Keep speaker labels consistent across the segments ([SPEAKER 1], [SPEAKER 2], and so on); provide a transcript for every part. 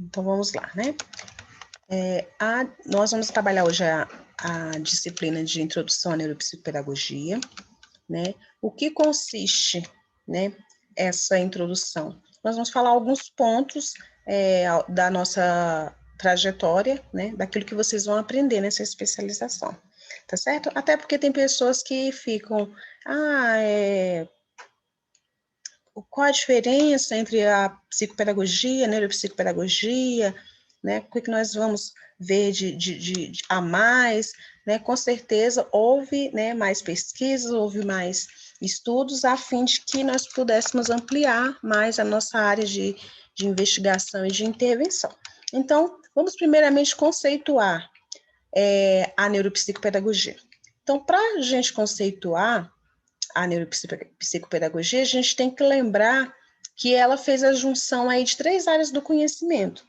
[SPEAKER 1] Então, vamos lá, né? Nós vamos trabalhar hoje a disciplina de Introdução à Neuropsicopedagogia, né? O que consiste, né, essa introdução? Nós vamos falar alguns pontos da nossa trajetória, né, daquilo que vocês vão aprender nessa especialização, tá certo? Até porque tem pessoas que ficam, qual a diferença entre a psicopedagogia, a neuropsicopedagogia, né? O que nós vamos ver a mais, né? Com certeza houve, né, mais pesquisas, houve mais estudos a fim de que nós pudéssemos ampliar mais a nossa área de investigação e de intervenção. Então, vamos primeiramente conceituar a neuropsicopedagogia. Então, para a gente conceituar a neuropsicopedagogia, a gente tem que lembrar que ela fez a junção aí de 3 áreas do conhecimento.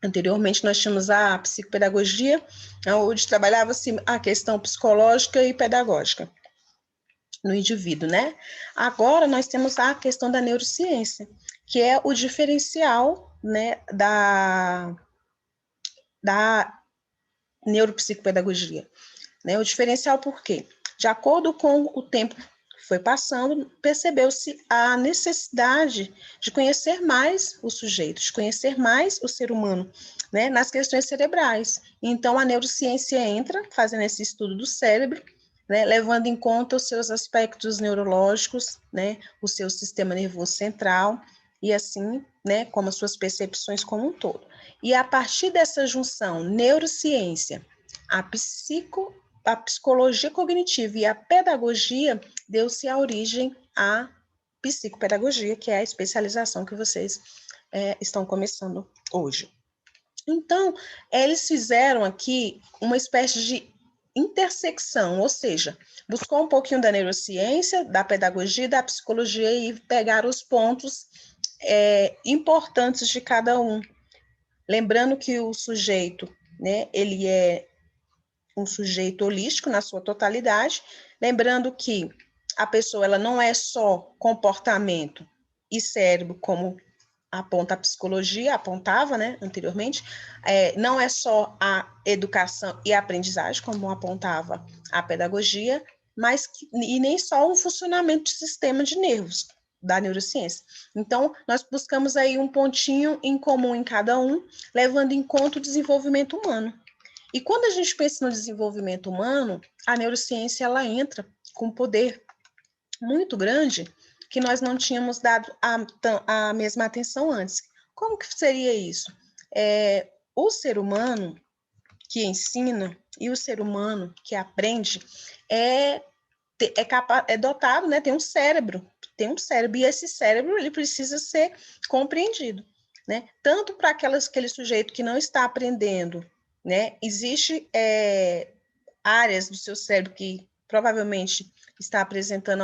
[SPEAKER 1] Anteriormente, nós tínhamos a psicopedagogia, onde trabalhava-se a questão psicológica e pedagógica no indivíduo, né? Agora, nós temos a questão da neurociência, que é o diferencial, né, da neuropsicopedagogia. Né? O diferencial por quê? De acordo com o tempo que foi passando, percebeu-se a necessidade de conhecer mais o sujeito, de conhecer mais o ser humano, né, nas questões cerebrais. Então, a neurociência entra fazendo esse estudo do cérebro, né, levando em conta os seus aspectos neurológicos, né, o seu sistema nervoso central, e assim, né, como as suas percepções como um todo. E a partir dessa junção neurociência, a psicologia cognitiva e a pedagogia, deu-se a origem à psicopedagogia, que é a especialização que vocês estão começando hoje. Então, eles fizeram aqui uma espécie de intersecção, ou seja, buscou um pouquinho da neurociência, da pedagogia, da psicologia e pegaram os pontos importantes de cada um. Lembrando que o sujeito, né, ele é um sujeito holístico na sua totalidade, lembrando que a pessoa ela não é só comportamento e cérebro, como aponta a psicologia, apontava, né, anteriormente, não é só a educação e a aprendizagem, como apontava a pedagogia, e nem só o funcionamento do sistema de nervos da neurociência. Então, nós buscamos aí um pontinho em comum em cada um, levando em conta o desenvolvimento humano. E quando a gente pensa no desenvolvimento humano, a neurociência ela entra com um poder muito grande que nós não tínhamos dado a mesma atenção antes. Como que seria isso? O ser humano que ensina e o ser humano que aprende é dotado, né? Tem um cérebro, e esse cérebro ele precisa ser compreendido, né? Tanto para aquele sujeito que não está aprendendo, né? Existe áreas do seu cérebro que provavelmente está apresentando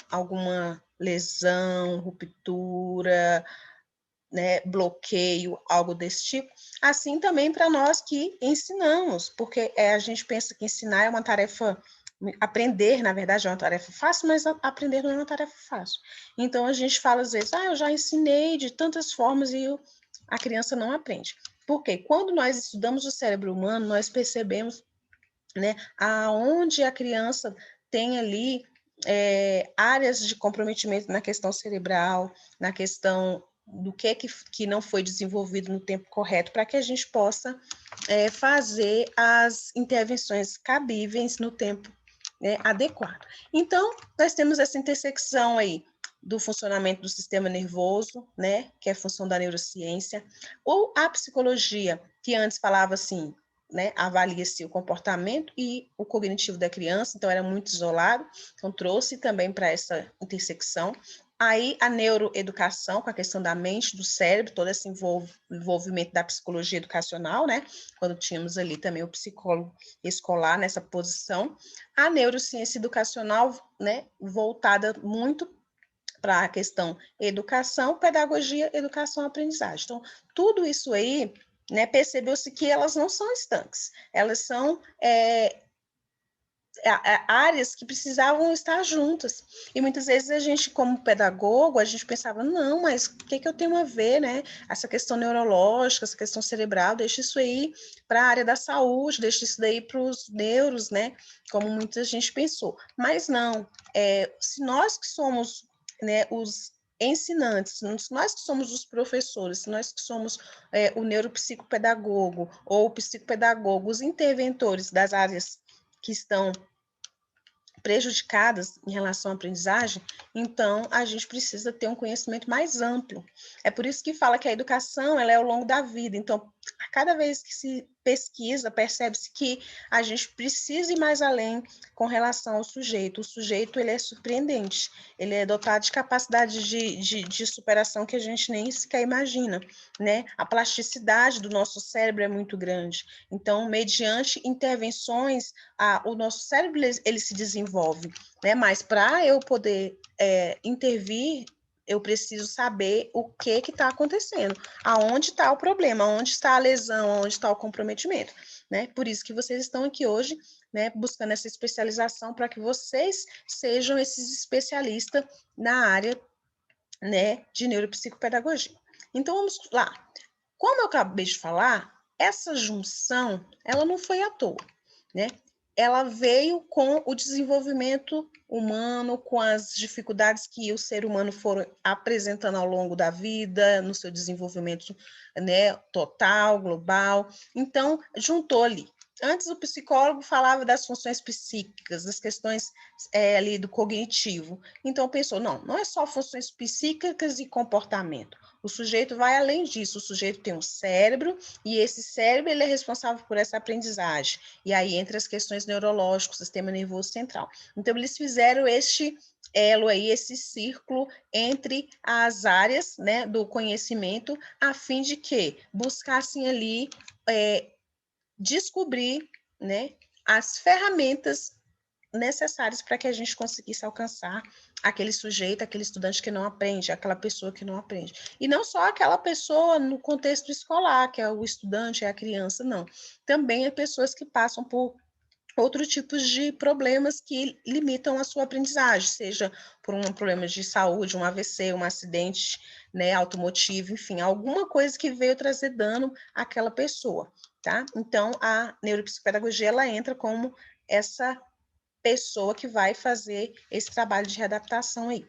[SPEAKER 1] alguma lesão, ruptura, né, bloqueio, algo desse tipo. Assim também para nós que ensinamos, porque a gente pensa que ensinar é uma tarefa, aprender, na verdade, é uma tarefa fácil, mas aprender não é uma tarefa fácil. Então, a gente fala às vezes, eu já ensinei de tantas formas e a criança não aprende. Porque quando nós estudamos o cérebro humano, nós percebemos, né, aonde a criança tem ali áreas de comprometimento na questão cerebral, na questão do que não foi desenvolvido no tempo correto, para que a gente possa fazer as intervenções cabíveis no tempo adequado. Então, nós temos essa intersecção aí do funcionamento do sistema nervoso, né, que é a função da neurociência, ou a psicologia, que antes falava assim, né, avalia-se o comportamento e o cognitivo da criança, então era muito isolado, então trouxe também para essa intersecção. Aí a neuroeducação, com a questão da mente, do cérebro, todo esse envolvimento da psicologia educacional, né, quando tínhamos ali também o psicólogo escolar nessa posição. A neurociência educacional, né, voltada muito para a questão educação, pedagogia, educação, aprendizagem. Então, tudo isso aí, né, percebeu-se que elas não são estanques, elas são áreas que precisavam estar juntas. E muitas vezes a gente, como pedagogo, a gente pensava, não, mas o que eu tenho a ver, né? Essa questão neurológica, essa questão cerebral, deixa isso aí para a área da saúde, deixa isso daí para os neuros, né? Como muita gente pensou. Mas não, se nós que somos, né, os ensinantes, nós que somos os professores, nós que somos o neuropsicopedagogo ou o psicopedagogo, os interventores das áreas que estão prejudicadas em relação à aprendizagem, então a gente precisa ter um conhecimento mais amplo. É por isso que fala que a educação ela é ao longo da vida. Então, a cada vez que se pesquisa, percebe-se que a gente precisa ir mais além com relação ao sujeito. O sujeito ele é surpreendente, ele é dotado de capacidade de superação que a gente nem sequer imagina, né? A plasticidade do nosso cérebro é muito grande. Então, mediante intervenções, o nosso cérebro ele se desenvolve, né? Mas para eu poder intervir, eu preciso saber o que está acontecendo, aonde está o problema, aonde está a lesão, aonde está o comprometimento, né? Por isso que vocês estão aqui hoje, né, buscando essa especialização para que vocês sejam esses especialistas na área, né, de neuropsicopedagogia. Então, vamos lá. Como eu acabei de falar, essa junção, ela não foi à toa, né? Ela veio com o desenvolvimento humano, com as dificuldades que o ser humano foram apresentando ao longo da vida, no seu desenvolvimento, né, total, global. Então, juntou ali. Antes, o psicólogo falava das funções psíquicas, das questões ali do cognitivo. Então, pensou, não é só funções psíquicas e comportamento. O sujeito vai além disso, o sujeito tem um cérebro, e esse cérebro ele é responsável por essa aprendizagem. E aí entra as questões neurológicas, sistema nervoso central. Então, eles fizeram este elo aí, esse círculo entre as áreas, né, do conhecimento, a fim de que buscassem ali descobrir, né, as ferramentas necessários para que a gente conseguisse alcançar aquele sujeito, aquele estudante que não aprende, aquela pessoa que não aprende. E não só aquela pessoa no contexto escolar, que é o estudante, é a criança, não. Também é pessoas que passam por outros tipos de problemas que limitam a sua aprendizagem, seja por um problema de saúde, um AVC, um acidente, né, automotivo, enfim, alguma coisa que veio trazer dano àquela pessoa, tá? Então, a neuropsicopedagogia, ela entra como essa pessoa que vai fazer esse trabalho de readaptação aí.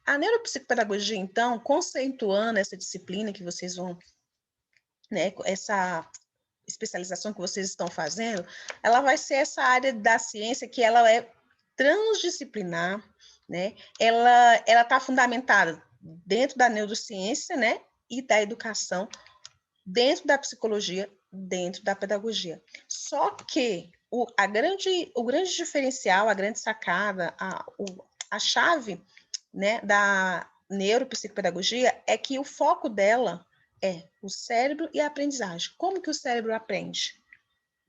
[SPEAKER 1] A neuropsicopedagogia, então, conceituando essa disciplina que vocês vão, né, essa especialização que vocês estão fazendo, ela vai ser essa área da ciência que ela é transdisciplinar, né? Ela está fundamentada dentro da neurociência, né, e da educação, dentro da psicologia, dentro da pedagogia. Só que o grande diferencial, a grande sacada, a chave, né, da neuropsicopedagogia é que o foco dela é o cérebro e a aprendizagem. Como que o cérebro aprende,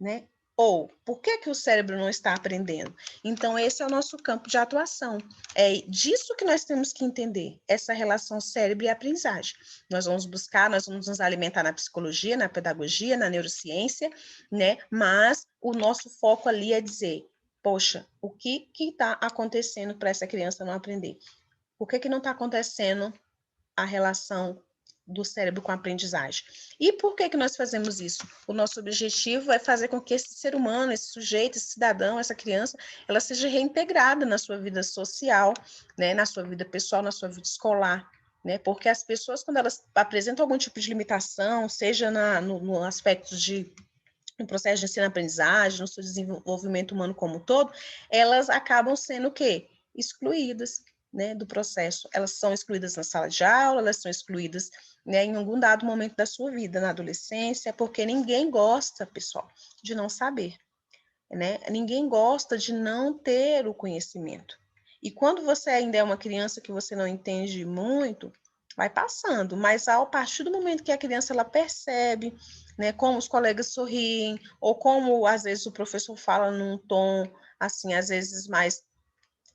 [SPEAKER 1] né? Ou por que o cérebro não está aprendendo? Então, esse é o nosso campo de atuação. É disso que nós temos que entender, essa relação cérebro e aprendizagem. Nós vamos buscar, nós vamos nos alimentar na psicologia, na pedagogia, na neurociência, né? Mas o nosso foco ali é dizer, poxa, o que está acontecendo para essa criança não aprender? Por que não está acontecendo a relação do cérebro com a aprendizagem? E por que nós fazemos isso? O nosso objetivo é fazer com que esse ser humano, esse sujeito, esse cidadão, essa criança, ela seja reintegrada na sua vida social, né, na sua vida pessoal, na sua vida escolar, né? Porque as pessoas, quando elas apresentam algum tipo de limitação, seja no aspecto no processo de ensino-aprendizagem, no seu desenvolvimento humano como um todo, elas acabam sendo o quê? Excluídas, né, do processo. Elas são excluídas na sala de aula, elas são excluídas, né, em algum dado momento da sua vida, na adolescência, porque ninguém gosta, pessoal, de não saber, né? Ninguém gosta de não ter o conhecimento. E quando você ainda é uma criança que você não entende muito, vai passando, mas a partir do momento que a criança ela percebe, né, como os colegas sorriem, ou como às vezes o professor fala num tom assim, às vezes mais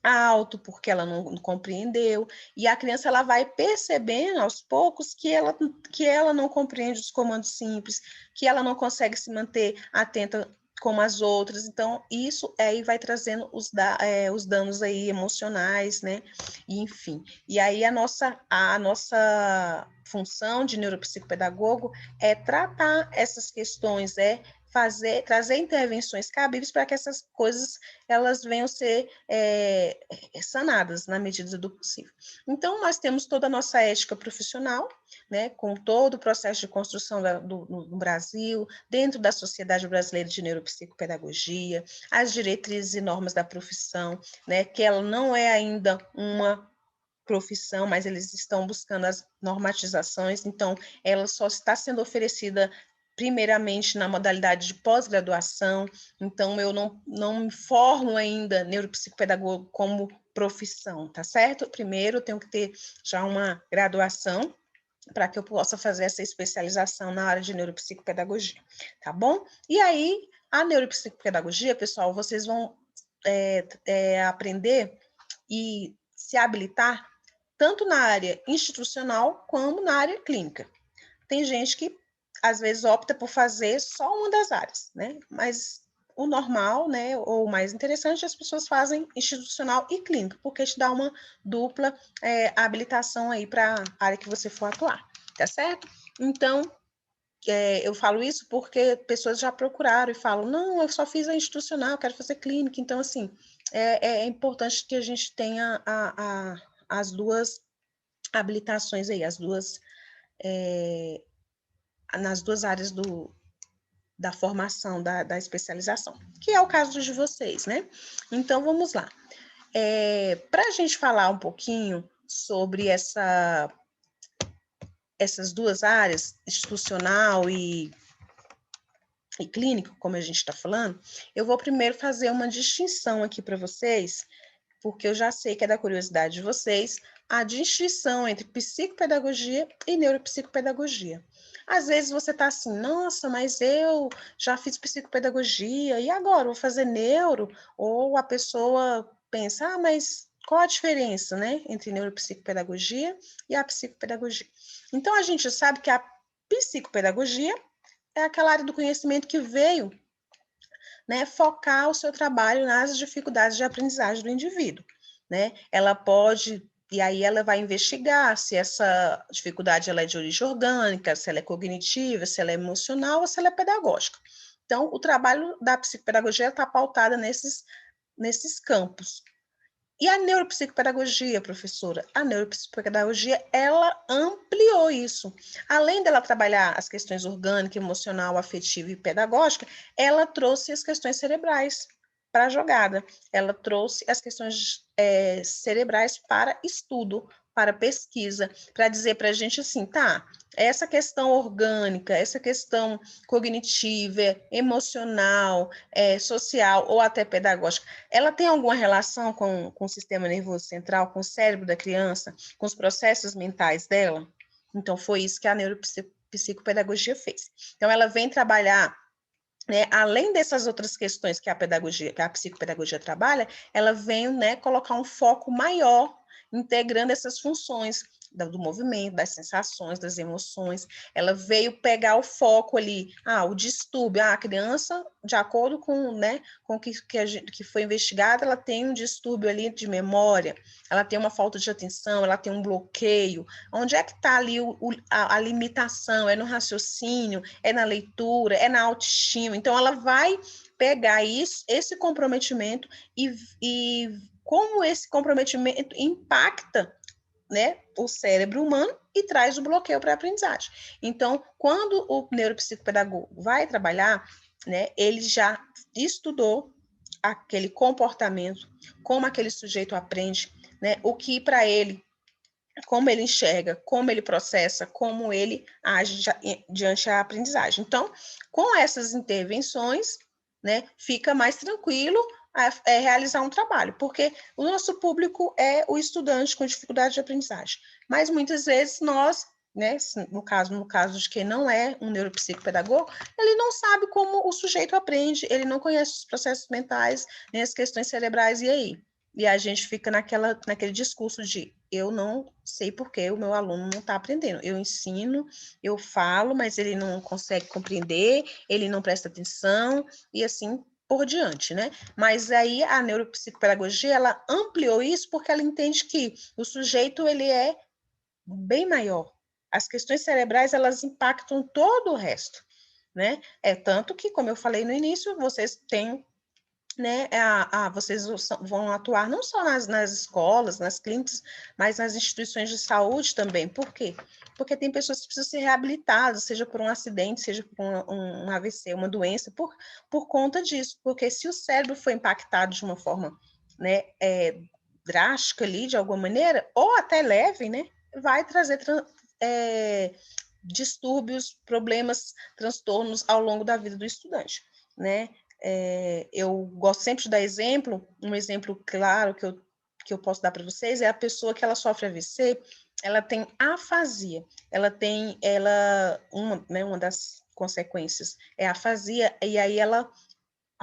[SPEAKER 1] alto, porque ela não compreendeu, e a criança ela vai percebendo aos poucos que ela não compreende os comandos simples, que ela não consegue se manter atenta como as outras. Então, isso aí vai trazendo os danos aí emocionais, né? E, enfim. E aí a nossa função de neuropsicopedagogo é tratar essas questões, trazer intervenções cabíveis para que essas coisas elas venham ser sanadas na medida do possível. Então, nós temos toda a nossa ética profissional, né, com todo o processo de construção no Brasil, dentro da Sociedade Brasileira de Neuropsicopedagogia, as diretrizes e normas da profissão, né, que ela não é ainda uma profissão, mas eles estão buscando as normatizações, então ela só está sendo oferecida primeiramente na modalidade de pós-graduação, então eu não me formo ainda neuropsicopedagogo como profissão, tá certo? Primeiro eu tenho que ter já uma graduação para que eu possa fazer essa especialização na área de neuropsicopedagogia, tá bom? E aí, a neuropsicopedagogia, pessoal, vocês vão aprender e se habilitar tanto na área institucional como na área clínica. Tem gente que, às vezes, opta por fazer só uma das áreas, né? Mas o normal, né, ou o mais interessante, as pessoas fazem institucional e clínica, porque te dá uma dupla habilitação aí para a área que você for atuar, tá certo? Então, eu falo isso porque pessoas já procuraram e falam, não, eu só fiz a institucional, quero fazer clínica. Então, assim, é importante que a gente tenha as duas habilitações aí, nas duas áreas da formação, da especialização, que é o caso de vocês, né? Então, vamos lá. Para a gente falar um pouquinho sobre essas duas áreas, institucional e clínico, como a gente está falando, eu vou primeiro fazer uma distinção aqui para vocês, porque eu já sei que é da curiosidade de vocês, a distinção entre psicopedagogia e neuropsicopedagogia. Às vezes você está assim, nossa, mas eu já fiz psicopedagogia, e agora? Vou fazer neuro? Ou a pessoa pensa, mas qual a diferença, né, entre neuropsicopedagogia e a psicopedagogia? Então, a gente sabe que a psicopedagogia é aquela área do conhecimento que veio, né, focar o seu trabalho nas dificuldades de aprendizagem do indivíduo, né? Ela pode, e aí ela vai investigar se essa dificuldade ela é de origem orgânica, se ela é cognitiva, se ela é emocional ou se ela é pedagógica. Então, o trabalho da psicopedagogia está pautada nesses campos. E a neuropsicopedagogia, professora? A neuropsicopedagogia, ela ampliou isso. Além dela trabalhar as questões orgânica, emocional, afetiva e pedagógica, ela trouxe as questões cerebrais para a jogada. Ela trouxe as questões cerebrais para estudo, para pesquisa, para dizer para a gente assim, tá, essa questão orgânica, essa questão cognitiva, emocional, social ou até pedagógica, ela tem alguma relação com o sistema nervoso central, com o cérebro da criança, com os processos mentais dela? Então, foi isso que a neuropsicopedagogia fez. Então, ela vem trabalhar, né, além dessas outras questões que a psicopedagogia trabalha, ela vem, né, colocar um foco maior, integrando essas funções do movimento, das sensações, das emoções. Ela veio pegar o foco ali, o distúrbio, a criança, de acordo com, né, com o que foi investigado, ela tem um distúrbio ali de memória, ela tem uma falta de atenção, ela tem um bloqueio. Onde é que está ali a limitação? É no raciocínio, é na leitura, é na autoestima. Então, ela vai pegar esse comprometimento e como esse comprometimento impacta, né, o cérebro humano e traz o bloqueio para a aprendizagem. Então, quando o neuropsicopedagogo vai trabalhar, né, ele já estudou aquele comportamento, como aquele sujeito aprende, né, o que para ele, como ele enxerga, como ele processa, como ele age diante da aprendizagem. Então, com essas intervenções, né, fica mais tranquilo realizar um trabalho, porque o nosso público é o estudante com dificuldade de aprendizagem. Mas muitas vezes nós, né, no caso de quem não é um neuropsicopedagogo, ele não sabe como o sujeito aprende, ele não conhece os processos mentais, nem as questões cerebrais, e aí? e a gente fica naquele discurso de eu não sei por que o meu aluno não está aprendendo. Eu ensino, eu falo, mas ele não consegue compreender, ele não presta atenção, e assim por diante, né? Mas aí a neuropsicopedagogia, ela ampliou isso porque ela entende que o sujeito, ele é bem maior. As questões cerebrais, elas impactam todo o resto, né? É tanto que, como eu falei no início, vocês têm, né, vocês vão atuar não só nas escolas, nas clínicas, mas nas instituições de saúde também. Por quê? Porque tem pessoas que precisam ser reabilitadas, seja por um acidente, seja por um AVC, uma doença, por conta disso. Porque se o cérebro foi impactado de uma forma, né, drástica ali, de alguma maneira, ou até leve, né, vai trazer distúrbios, problemas, transtornos ao longo da vida do estudante, né? Eu gosto sempre de dar exemplo, um exemplo claro que eu posso dar para vocês é a pessoa que ela sofre AVC, ela tem afasia, uma das consequências é a afasia, e aí a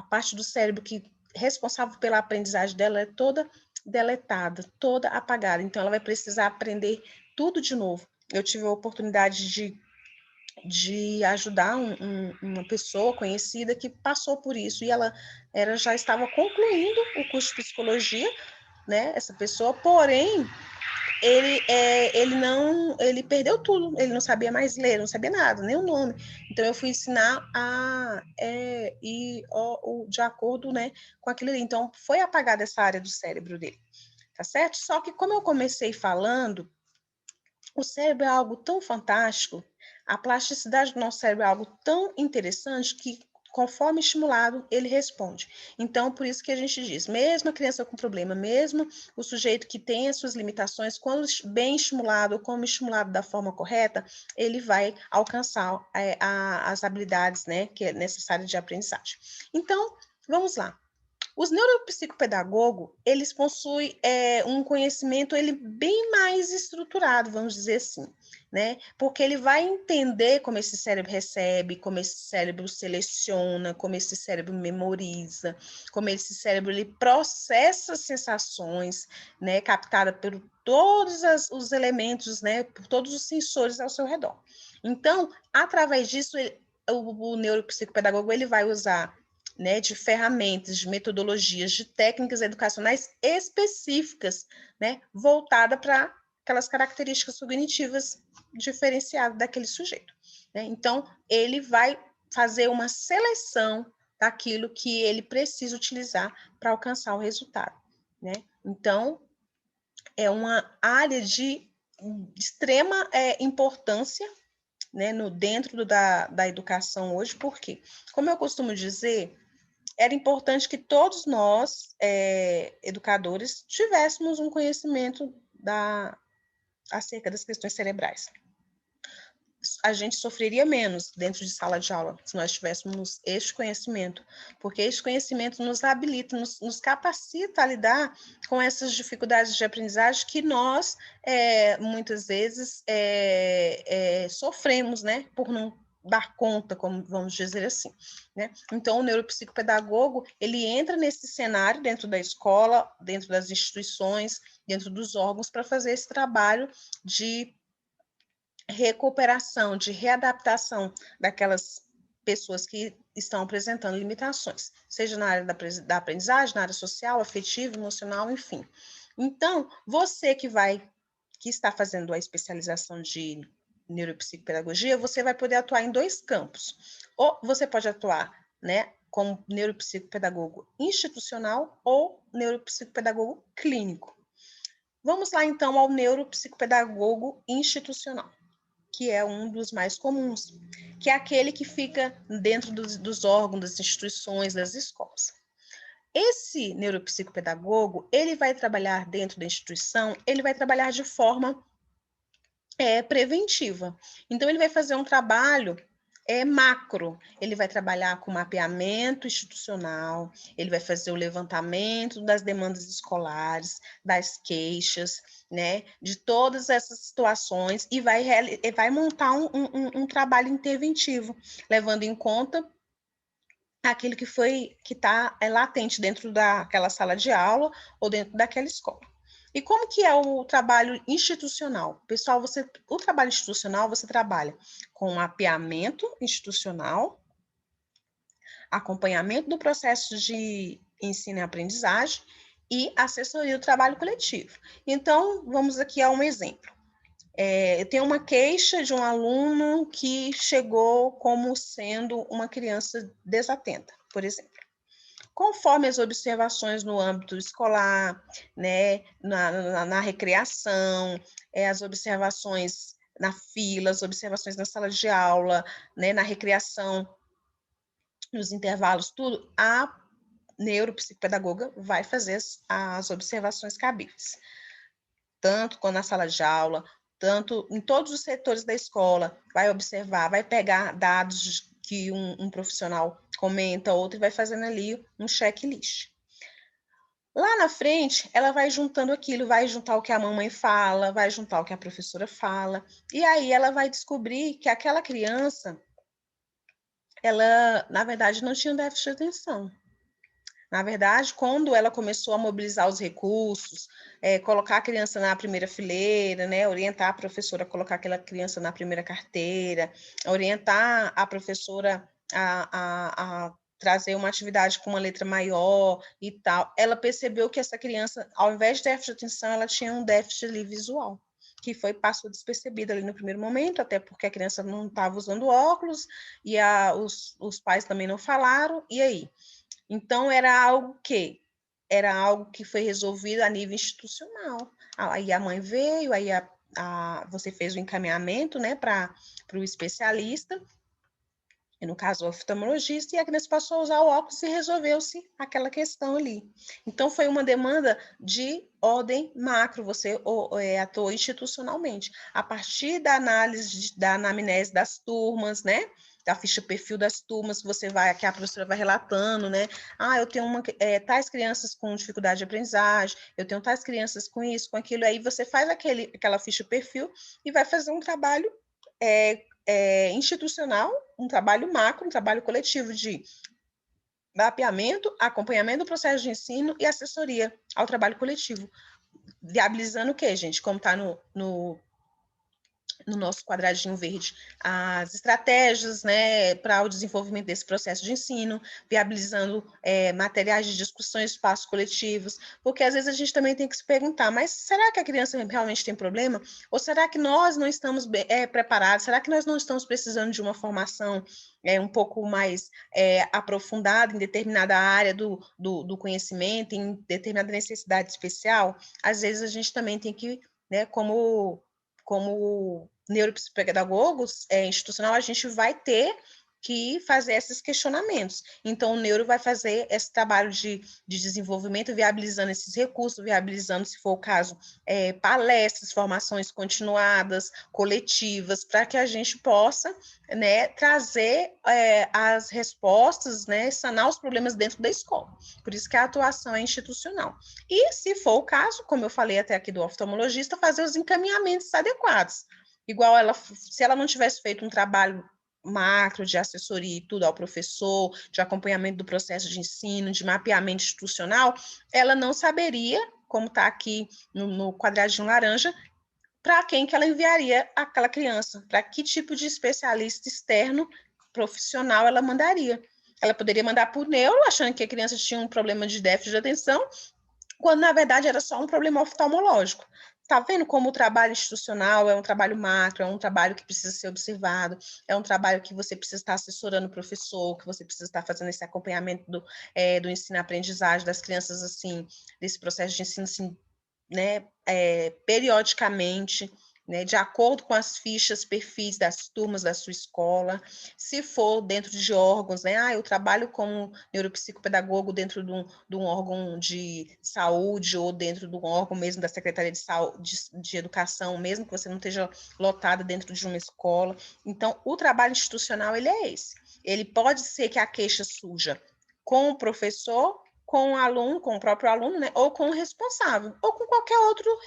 [SPEAKER 1] parte do cérebro que é responsável pela aprendizagem dela é toda deletada, toda apagada, então ela vai precisar aprender tudo de novo. Eu tive a oportunidade de ajudar uma pessoa conhecida que passou por isso, e ela já estava concluindo o curso de psicologia, né, essa pessoa, porém, ele perdeu tudo, ele não sabia mais ler, não sabia nada, nem o nome. Então, eu fui ensinar de acordo, né, com aquilo ali. Então, foi apagada essa área do cérebro dele, tá certo? Só que, como eu comecei falando, o cérebro é algo tão fantástico, a plasticidade do nosso cérebro é algo tão interessante que, conforme estimulado, ele responde. Então, por isso que a gente diz, mesmo a criança com problema, mesmo o sujeito que tem as suas limitações, quando bem estimulado, como estimulado da forma correta, ele vai alcançar as habilidades, né, que é necessária de aprendizagem. Então, vamos lá. Os neuropsicopedagogos, eles possuem um conhecimento bem mais estruturado, vamos dizer assim, né? Porque ele vai entender como esse cérebro recebe, como esse cérebro seleciona, como esse cérebro memoriza, como esse cérebro ele processa sensações, né? Captada por todos os elementos, né? Por todos os sensores ao seu redor. Então, através disso, o neuropsicopedagogo ele vai usar, né, de ferramentas, de metodologias, de técnicas educacionais específicas, né, voltada para aquelas características cognitivas diferenciadas daquele sujeito, né? Então, ele vai fazer uma seleção daquilo que ele precisa utilizar para alcançar o resultado, né? Então, é uma área de extrema importância, né, dentro da educação hoje, porque, como eu costumo dizer, era importante que todos nós, educadores, tivéssemos um conhecimento acerca das questões cerebrais. A gente sofreria menos dentro de sala de aula se nós tivéssemos este conhecimento, porque este conhecimento nos habilita, nos capacita a lidar com essas dificuldades de aprendizagem que nós, muitas vezes, sofremos, né, por não dar conta, como vamos dizer assim, né? Então, o neuropsicopedagogo, ele entra nesse cenário dentro da escola, dentro das instituições, dentro dos órgãos, para fazer esse trabalho de recuperação, de readaptação daquelas pessoas que estão apresentando limitações, seja na área da aprendizagem, na área social, afetiva, emocional, enfim. Então, você que está fazendo a especialização de neuropsicopedagogia, você vai poder atuar em dois campos. Ou você pode atuar, né, como neuropsicopedagogo institucional ou neuropsicopedagogo clínico. Vamos lá, então, ao neuropsicopedagogo institucional, que é um dos mais comuns, que é aquele que fica dentro dos órgãos, das instituições, das escolas. Esse neuropsicopedagogo, ele vai trabalhar dentro da instituição, ele vai trabalhar de forma preventiva. Então, ele vai fazer um trabalho macro, ele vai trabalhar com mapeamento institucional, ele vai fazer o levantamento das demandas escolares, das queixas, né, de todas essas situações e vai montar um trabalho interventivo, levando em conta aquilo que está latente dentro daquela sala de aula ou dentro daquela escola. E como que é o trabalho institucional? Pessoal, o trabalho institucional, você trabalha com mapeamento institucional, acompanhamento do processo de ensino e aprendizagem e assessoria do trabalho coletivo. Então, vamos aqui a um exemplo. Eu tenho uma queixa de um aluno que chegou como sendo uma criança desatenta, por exemplo. Conforme as observações no âmbito escolar, né, na recreação, as observações na fila, as observações na sala de aula, né, na recreação, nos intervalos, tudo, a neuropsicopedagoga vai fazer as observações cabíveis, tanto quando na sala de aula, tanto em todos os setores da escola, vai observar, vai pegar dados que um profissional comenta, outro, e vai fazendo ali um checklist. Lá na frente, ela vai juntando aquilo, vai juntar o que a mamãe fala, vai juntar o que a professora fala, e aí ela vai descobrir que aquela criança, ela, na verdade, não tinha déficit de atenção. Na verdade, quando ela começou a mobilizar os recursos, colocar a criança na primeira fileira, né, orientar a professora a colocar aquela criança na primeira carteira, orientar a professora a trazer uma atividade com uma letra maior e tal, ela percebeu que essa criança, ao invés de déficit de atenção, ela tinha um déficit ali visual, que passou despercebida ali no primeiro momento, até porque a criança não estava usando óculos, e os pais também não falaram, e aí? Então, era algo que foi resolvido a nível institucional. Aí a mãe veio, aí você fez o encaminhamento, né, para o especialista, no caso o oftalmologista, e a criança passou a usar o óculos e resolveu-se aquela questão ali. Então, foi uma demanda de ordem macro, você atuou institucionalmente. A partir da análise, da anamnese das turmas, né, da ficha perfil das turmas, que a professora vai relatando, né? Eu tenho tais crianças com dificuldade de aprendizagem, eu tenho tais crianças com isso, com aquilo, aí você faz aquela ficha perfil e vai fazer um trabalho institucional, um trabalho macro, um trabalho coletivo de mapeamento, acompanhamento do processo de ensino e assessoria ao trabalho coletivo, viabilizando o quê, gente? Como está no nosso quadradinho verde, as estratégias, né, para o desenvolvimento desse processo de ensino, viabilizando materiais de discussão e espaços coletivos, porque às vezes a gente também tem que se perguntar, mas será que a criança realmente tem problema? Ou será que nós não estamos preparados? Será que nós não estamos precisando de uma formação um pouco mais aprofundada em determinada área do conhecimento, em determinada necessidade especial? Às vezes a gente também tem que, né, como neuropsicopedagogos institucional, a gente vai ter que fazer esses questionamentos. Então, o neuro vai fazer esse trabalho de desenvolvimento, viabilizando esses recursos, viabilizando, se for o caso, palestras, formações continuadas, coletivas, para que a gente possa, né, trazer as respostas, né, sanar os problemas dentro da escola. Por isso que a atuação é institucional. E, se for o caso, como eu falei até aqui do oftalmologista, fazer os encaminhamentos adequados. Igual se ela não tivesse feito um trabalho macro de assessoria e tudo ao professor, de acompanhamento do processo de ensino, de mapeamento institucional, ela não saberia, como está aqui no quadradinho laranja, para quem que ela enviaria aquela criança, para que tipo de especialista externo profissional ela mandaria. Ela poderia mandar por neuro, achando que a criança tinha um problema de déficit de atenção, quando na verdade era só um problema oftalmológico. Está vendo como o trabalho institucional é um trabalho macro, é um trabalho que precisa ser observado, é um trabalho que você precisa estar assessorando o professor, que você precisa estar fazendo esse acompanhamento do ensino-aprendizagem das crianças, assim, desse processo de ensino, assim, né, periodicamente, né, de acordo com as fichas, perfis das turmas da sua escola. Se for dentro de órgãos, né, eu trabalho como neuropsicopedagogo dentro de um órgão de saúde ou dentro de um órgão mesmo da Secretaria de Saúde, de Educação, mesmo que você não esteja lotada dentro de uma escola. Então, o trabalho institucional, ele é esse. Ele pode ser que a queixa surja com o professor, com o aluno, com o próprio aluno, né, ou com o responsável, ou com qualquer outro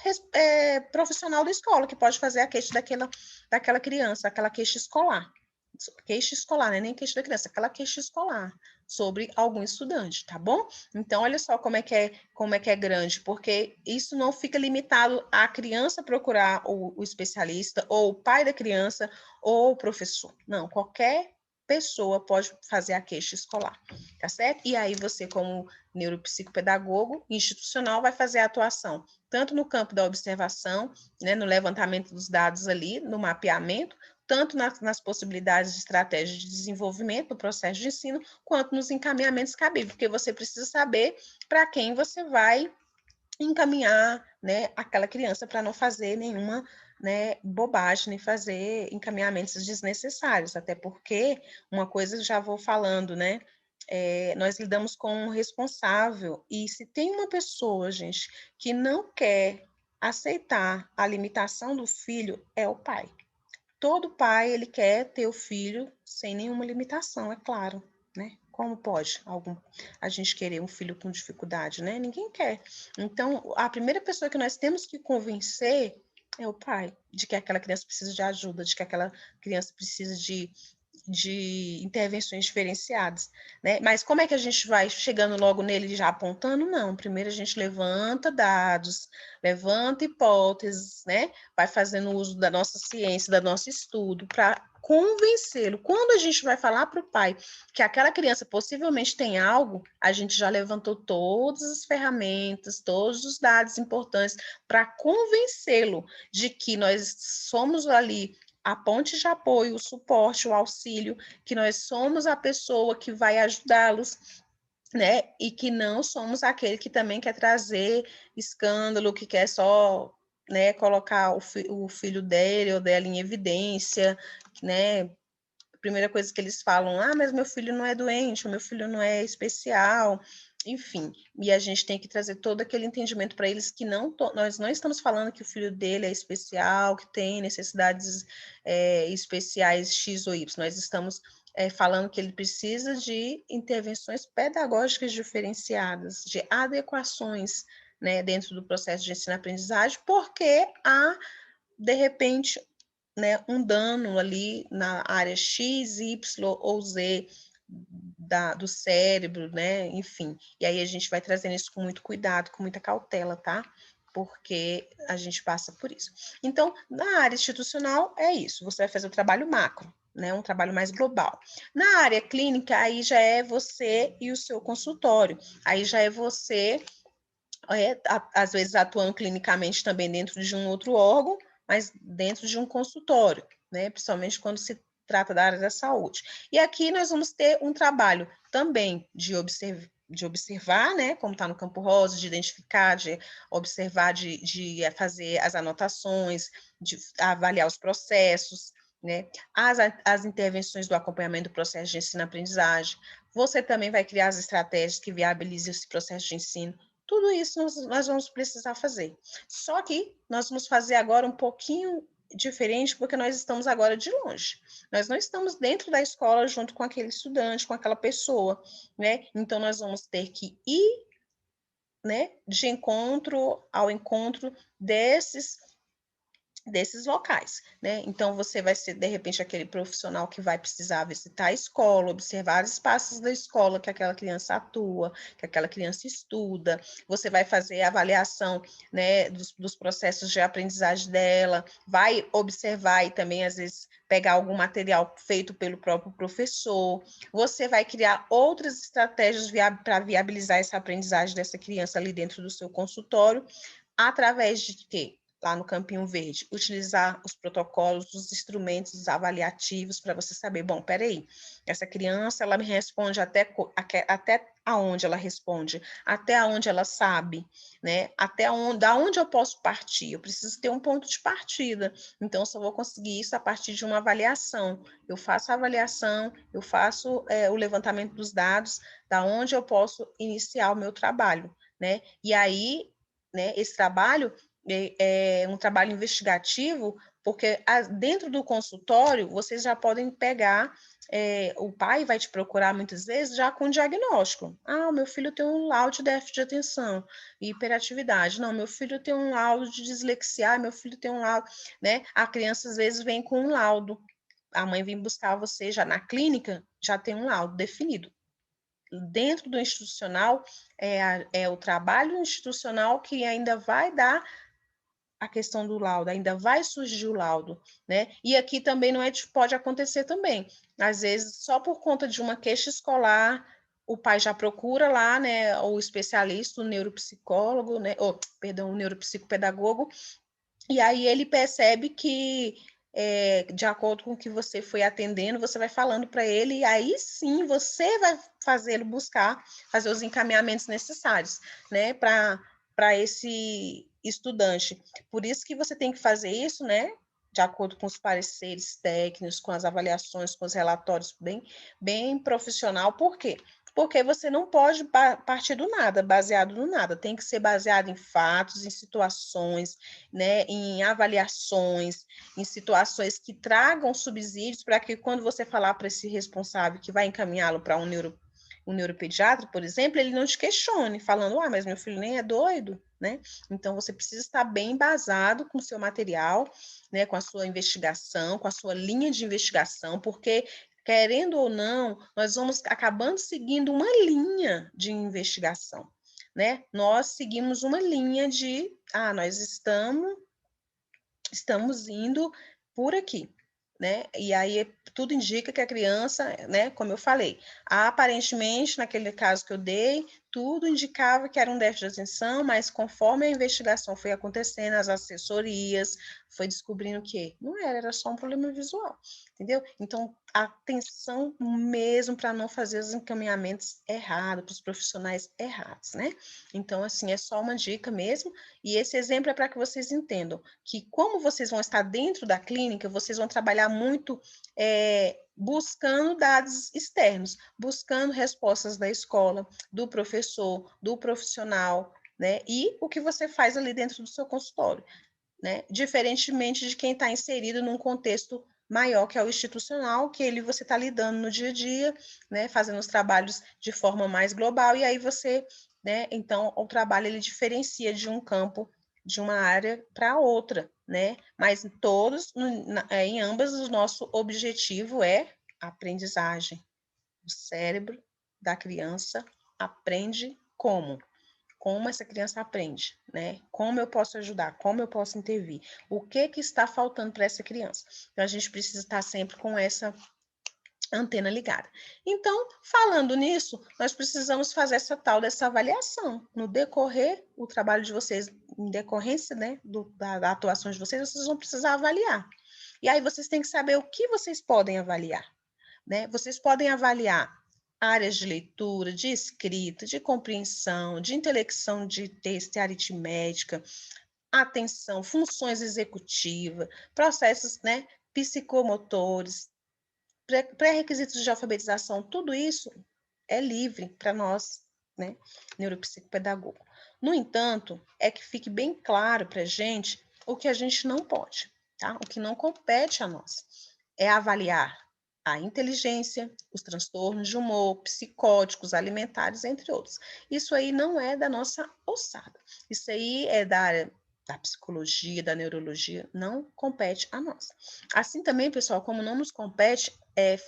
[SPEAKER 1] profissional da escola que pode fazer a queixa daquela criança, aquela queixa escolar. queixa escolar, né? Nem queixa da criança, aquela queixa escolar sobre algum estudante, tá bom? Então, olha só como é que é grande, porque isso não fica limitado à criança procurar o especialista, ou o pai da criança, ou o professor. Não, qualquer pessoa pode fazer a queixa escolar, tá certo? E aí você, como neuropsicopedagogo institucional, vai fazer a atuação tanto no campo da observação, né, no levantamento dos dados ali, no mapeamento, tanto nas possibilidades de estratégia de desenvolvimento do processo de ensino, quanto nos encaminhamentos cabíveis, porque você precisa saber para quem você vai encaminhar, né, aquela criança para não fazer nenhuma, né, bobagem, nem fazer encaminhamentos desnecessários, até porque uma coisa já vou falando, né, nós lidamos com um responsável, e se tem uma pessoa, gente, que não quer aceitar a limitação do filho, é o pai. Todo pai, ele quer ter o filho sem nenhuma limitação, é claro, né? Como pode a gente querer um filho com dificuldade, né? Ninguém quer. Então, a primeira pessoa que nós temos que convencer é o pai, de que aquela criança precisa de ajuda, de que aquela criança precisa de intervenções diferenciadas, né? Mas como é que a gente vai chegando logo nele já apontando? Não, primeiro a gente levanta dados, levanta hipóteses, né? Vai fazendo uso da nossa ciência, do nosso estudo, para convencê-lo. Quando a gente vai falar para o pai que aquela criança possivelmente tem algo, a gente já levantou todas as ferramentas, todos os dados importantes para convencê-lo de que nós somos ali a ponte de apoio, o suporte, o auxílio, que nós somos a pessoa que vai ajudá-los, né? E que não somos aquele que também quer trazer escândalo, que quer só, né, colocar o filho dele ou dela em evidência, né? A primeira coisa que eles falam, mas meu filho não é doente, meu filho não é especial, enfim. E a gente tem que trazer todo aquele entendimento para eles que nós não estamos falando que o filho dele é especial, que tem necessidades especiais X ou Y. Nós estamos falando que ele precisa de intervenções pedagógicas diferenciadas, de adequações, né, dentro do processo de ensino-aprendizagem, porque há, de repente, né, um dano ali na área X, Y ou Z do cérebro, né? Enfim. E aí a gente vai trazendo isso com muito cuidado, com muita cautela, tá? Porque a gente passa por isso. Então, na área institucional, é isso. Você vai fazer o trabalho macro, né? Um trabalho mais global. Na área clínica, aí já é você e o seu consultório. Aí já é você, às vezes, atuando clinicamente também dentro de um outro órgão, mas dentro de um consultório, né? Principalmente quando se trata da área da saúde. E aqui nós vamos ter um trabalho também de observar, né, como está no campo rosa, de identificar, de observar, de fazer as anotações, de avaliar os processos, né, as intervenções do acompanhamento do processo de ensino-aprendizagem. Você também vai criar as estratégias que viabilizem esse processo de ensino. Tudo isso nós vamos precisar fazer. Só que nós vamos fazer agora um pouquinho diferente, porque nós estamos agora de longe. Nós não estamos dentro da escola junto com aquele estudante, com aquela pessoa, né? Então, nós vamos ter que ir, né, de encontro ao encontro desses locais, né? Então, você vai ser, de repente, aquele profissional que vai precisar visitar a escola, observar os espaços da escola que aquela criança atua, que aquela criança estuda, você vai fazer a avaliação, né, dos processos de aprendizagem dela, vai observar e também, às vezes, pegar algum material feito pelo próprio professor, você vai criar outras estratégias para viabilizar essa aprendizagem dessa criança ali dentro do seu consultório, através de quê? Lá no Campinho Verde, utilizar os protocolos, os instrumentos avaliativos para você saber, bom, peraí, essa criança, ela me responde até aonde ela responde, até onde ela sabe, né? Da onde eu posso partir? Eu preciso ter um ponto de partida. Então, eu só vou conseguir isso a partir de uma avaliação. Eu faço a avaliação, eu faço o levantamento dos dados, da onde eu posso iniciar o meu trabalho, né? E aí, né, esse trabalho é um trabalho investigativo, porque dentro do consultório vocês já podem pegar, o pai vai te procurar muitas vezes já com diagnóstico. O meu filho tem um laudo de déficit de atenção e hiperatividade. Não, meu filho tem um laudo de dislexia, meu filho tem um laudo, né? A criança às vezes vem com um laudo, a mãe vem buscar você já na clínica, já tem um laudo definido. Dentro do institucional, é o trabalho institucional que ainda vai dar a questão do laudo, ainda vai surgir o laudo, né? E aqui também não é, pode acontecer também. Às vezes, só por conta de uma queixa escolar, o pai já procura lá, né, o especialista, o neuropsicólogo, né, o neuropsicopedagogo, e aí ele percebe que, de acordo com o que você foi atendendo, você vai falando para ele, e aí sim você vai fazê-lo buscar, fazer os encaminhamentos necessários, né, para esse estudante. Por isso que você tem que fazer isso, né, de acordo com os pareceres técnicos, com as avaliações, com os relatórios bem profissional. Por quê? Porque você não pode partir do nada, baseado no nada. Tem que ser baseado em fatos, em situações, né, em avaliações, em situações que tragam subsídios para que quando você falar para esse responsável que vai encaminhá-lo para um neuropediatra, por exemplo, ele não te questione, falando, mas meu filho nem é doido, né? Então, você precisa estar bem embasado com o seu material, né, com a sua investigação, com a sua linha de investigação, porque querendo ou não, nós vamos acabando seguindo uma linha de investigação, né? Nós seguimos uma linha de, nós estamos indo por aqui, né? E aí tudo indica que a criança, né, como eu falei, aparentemente, naquele caso que eu dei, tudo indicava que era um déficit de atenção, mas conforme a investigação foi acontecendo, as assessorias, foi descobrindo que não era só um problema visual, entendeu? Então, atenção mesmo para não fazer os encaminhamentos errados, para os profissionais errados, né? Então, assim, é só uma dica mesmo, e esse exemplo é para que vocês entendam que, como vocês vão estar dentro da clínica, vocês vão trabalhar muito buscando dados externos, buscando respostas da escola, do professor, do profissional, né? E o que você faz ali dentro do seu consultório, né? Diferentemente de quem está inserido num contexto maior, que é o institucional, que você está lidando no dia a dia, né? Fazendo os trabalhos de forma mais global, e aí você, né? Então, o trabalho ele diferencia de um campo, de uma área para outra, né? Mas todos, em ambas, o nosso objetivo é aprendizagem. O cérebro da criança aprende como? Como essa criança aprende, né? Como eu posso ajudar? Como eu posso intervir? O que está faltando para essa criança? Então, a gente precisa estar sempre com essa antena ligada. Então, falando nisso, nós precisamos fazer dessa avaliação. No decorrer, o trabalho de vocês, em decorrência, né, da atuação de vocês vão precisar avaliar. E aí, vocês têm que saber o que vocês podem avaliar, né? Vocês podem avaliar áreas de leitura, de escrita, de compreensão, de intelecção de texto e aritmética, atenção, funções executivas, processos, né, psicomotores, pré-requisitos de alfabetização, tudo isso é livre para nós, né, neuropsicopedagogo. No entanto, é que fique bem claro para a gente o que a gente não pode, tá? O que não compete a nós é avaliar a inteligência, os transtornos de humor, psicóticos, alimentares, entre outros. Isso aí não é da nossa ossada. Isso aí é da área da psicologia, da neurologia, não compete a nós. Assim também, pessoal, como não nos compete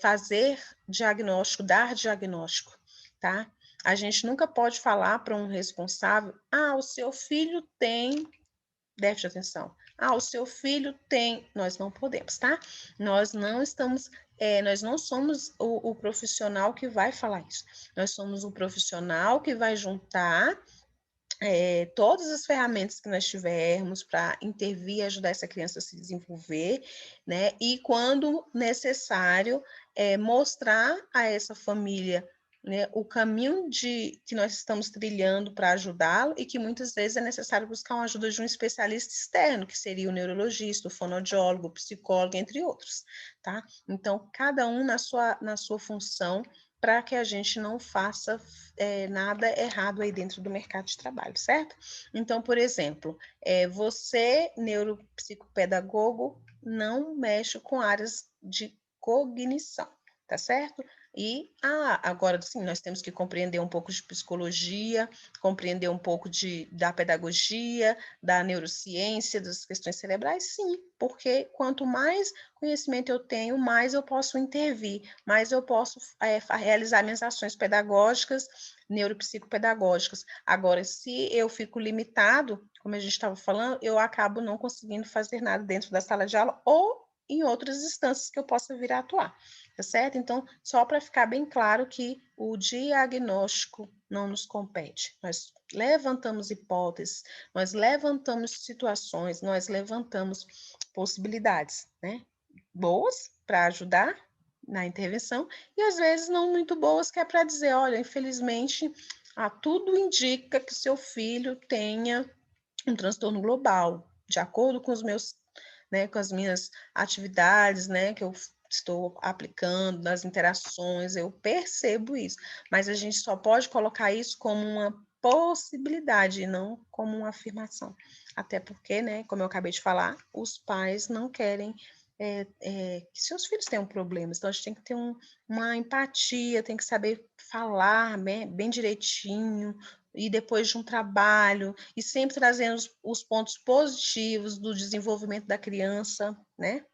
[SPEAKER 1] fazer diagnóstico, dar diagnóstico, tá? A gente nunca pode falar para um responsável, o seu filho tem déficit de atenção. O seu filho tem. Nós não podemos, tá? Nós não estamos. Nós não somos o profissional que vai falar isso. Nós somos o profissional que vai juntar todas as ferramentas que nós tivermos para intervir e ajudar essa criança a se desenvolver, né? E quando necessário, mostrar a essa família, né, o caminho que nós estamos trilhando para ajudá-lo e que muitas vezes é necessário buscar uma ajuda de um especialista externo, que seria o neurologista, o fonoaudiólogo, o psicólogo, entre outros, tá? Então, cada um na sua função, para que a gente não faça nada errado aí dentro do mercado de trabalho, certo? Então, por exemplo, você, neuropsicopedagogo, não mexe com áreas de cognição, tá certo? E agora sim, nós temos que compreender um pouco de psicologia, compreender um pouco da pedagogia, da neurociência, das questões cerebrais, sim, porque quanto mais conhecimento eu tenho, mais eu posso intervir, mais eu posso realizar minhas ações pedagógicas, neuropsicopedagógicas. Agora, se eu fico limitado, como a gente estava falando, eu acabo não conseguindo fazer nada dentro da sala de aula ou em outras instâncias que eu possa vir a atuar. Tá certo? Então, só para ficar bem claro que o diagnóstico não nos compete. Nós levantamos hipóteses, nós levantamos situações, nós levantamos possibilidades, né? Boas para ajudar na intervenção e às vezes não muito boas, que é para dizer, olha, infelizmente, tudo indica que seu filho tenha um transtorno global, de acordo com os meus, né, com as minhas atividades, né, que eu estou aplicando nas interações, eu percebo isso, mas a gente só pode colocar isso como uma possibilidade, e não como uma afirmação. Até porque, né, como eu acabei de falar, os pais não querem que seus filhos tenham problemas, então a gente tem que ter uma empatia, tem que saber falar bem direitinho, e depois de um trabalho, e sempre trazendo os pontos positivos do desenvolvimento da criança, né?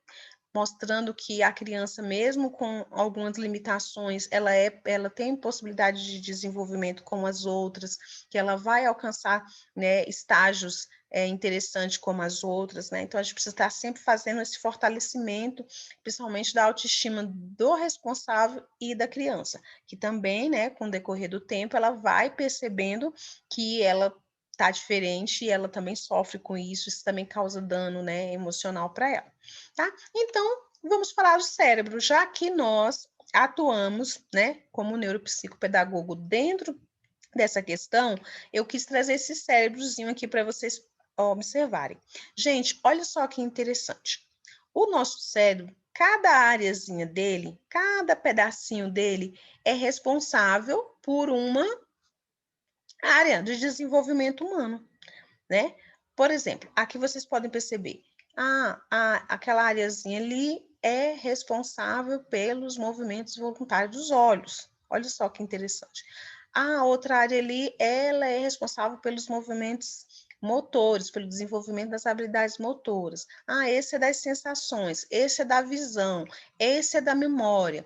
[SPEAKER 1] Mostrando que a criança, mesmo com algumas limitações, ela tem possibilidade de desenvolvimento como as outras, que ela vai alcançar, né, estágios interessantes como as outras, né? Então a gente precisa estar sempre fazendo esse fortalecimento, principalmente da autoestima do responsável e da criança, que também, né, com o decorrer do tempo, ela vai percebendo que ela está diferente e ela também sofre com isso também causa dano, né, emocional para ela, tá? Então, vamos falar do cérebro, já que nós atuamos, né, como neuropsicopedagogo dentro dessa questão, eu quis trazer esse cérebrozinho aqui para vocês observarem. Gente, olha só que interessante. O nosso cérebro, cada areazinha dele, cada pedacinho dele é responsável por uma área de desenvolvimento humano, né? Por exemplo, aqui vocês podem perceber, aquela areazinha ali é responsável pelos movimentos voluntários dos olhos. Olha só que interessante. A outra área ali, ela é responsável pelos movimentos motores, pelo desenvolvimento das habilidades motoras. Esse é das sensações, esse é da visão, esse é da memória.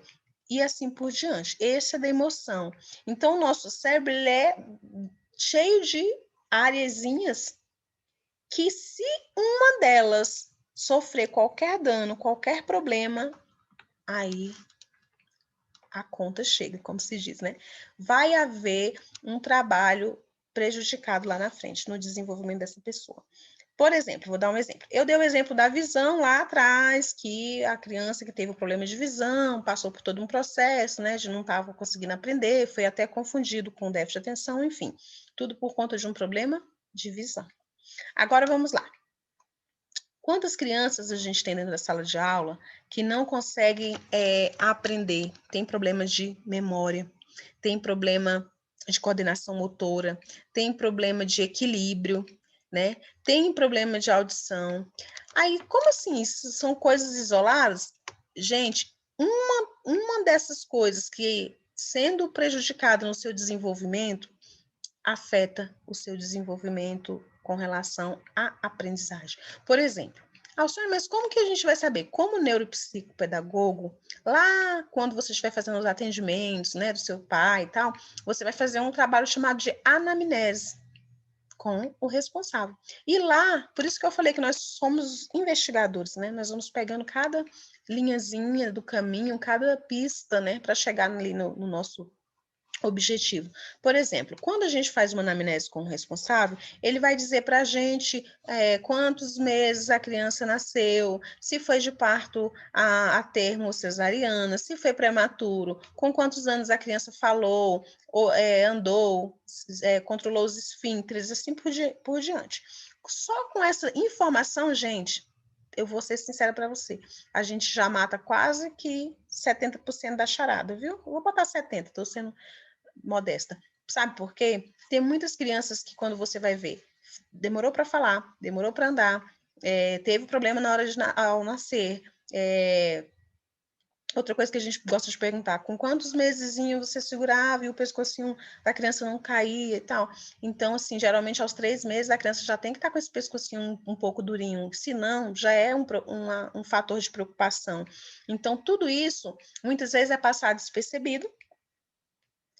[SPEAKER 1] E assim por diante. Esse é da emoção. Então, o nosso cérebro é cheio de areazinhas que, se uma delas sofrer qualquer dano, qualquer problema, aí a conta chega, como se diz, né? Vai haver um trabalho prejudicado lá na frente, no desenvolvimento dessa pessoa. Por exemplo, vou dar um exemplo. Eu dei o exemplo da visão lá atrás, que a criança que teve um problema de visão passou por todo um processo, né, de não estava conseguindo aprender, foi até confundido com déficit de atenção, enfim, tudo por conta de um problema de visão. Agora vamos lá. Quantas crianças a gente tem dentro da sala de aula que não conseguem aprender? Tem problemas de memória, tem problema de coordenação motora, tem problema de equilíbrio, né? Tem problema de audição. Aí, como assim? Isso são coisas isoladas? Gente, uma dessas coisas que, sendo prejudicada no seu desenvolvimento, afeta o seu desenvolvimento com relação à aprendizagem. Por exemplo, Alcione, mas como que a gente vai saber? Como neuropsicopedagogo, lá quando você estiver fazendo os atendimentos, né, do seu pai e tal, você vai fazer um trabalho chamado de anamnese com o responsável. E lá, por isso que eu falei que nós somos investigadores, né? Nós vamos pegando cada linhazinha do caminho, cada pista, né, para chegar ali no nosso objetivo. Por exemplo, quando a gente faz uma anamnese com o responsável, ele vai dizer para a gente quantos meses a criança nasceu, se foi de parto a termo ou cesariana, se foi prematuro, com quantos anos a criança falou, ou, andou, controlou os esfíncteres, assim por diante. Só com essa informação, gente, eu vou ser sincera para você, a gente já mata quase que 70% da charada, viu? Eu vou botar 70%, estou sendo modesta. Sabe por quê? Tem muitas crianças que, quando você vai ver, demorou para falar, demorou para andar, teve problema na hora ao nascer, Outra coisa que a gente gosta de perguntar, com quantos mesezinhos você segurava e o pescocinho da criança não caía e tal? Então, assim, geralmente aos 3 meses a criança já tem que estar com esse pescocinho um pouco durinho, senão já é um fator de preocupação. Então, tudo isso, muitas vezes é passado despercebido,